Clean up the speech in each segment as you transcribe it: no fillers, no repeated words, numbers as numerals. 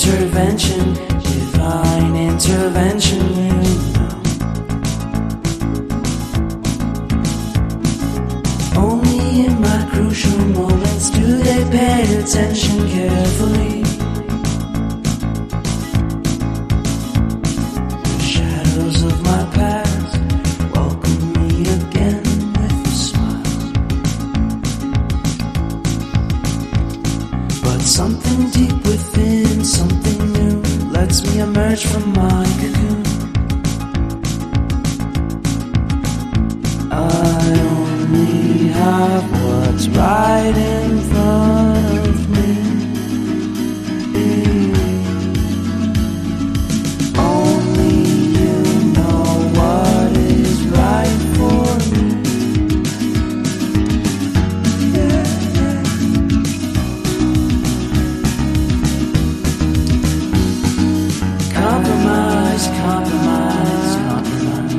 intervention, divine intervention, you know. Only in my crucial moments do they pay attention carefully. The shadows of my past welcome me again with a smile. But something deep within, something new, lets me emerge from my cocoon. I only have what's right in front of me. Only you know what is right for me. Compromise, compromise, compromise.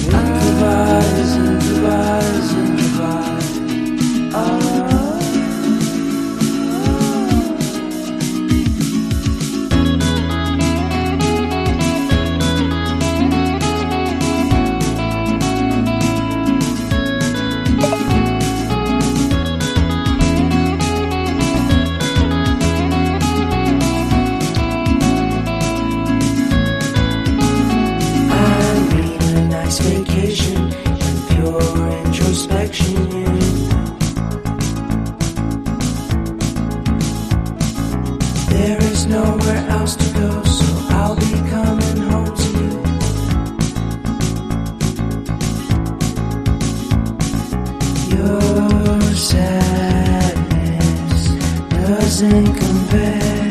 Improvise, improvise, improvise. Vacation and pure introspection, you know. There is nowhere else to go, so I'll be coming home to you. Your sadness doesn't compare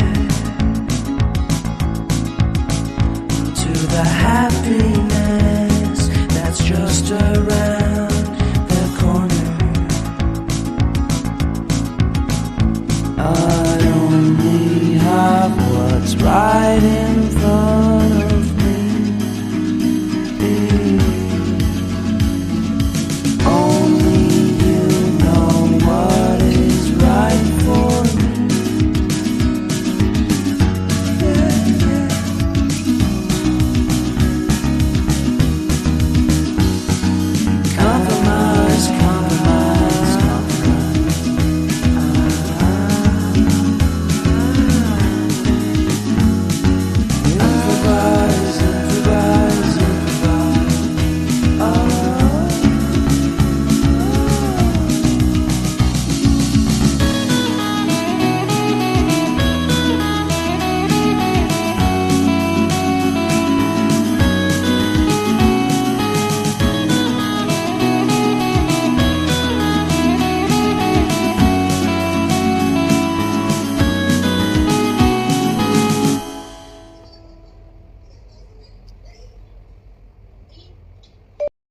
to the happiness that's just around the corner. I only have what's right in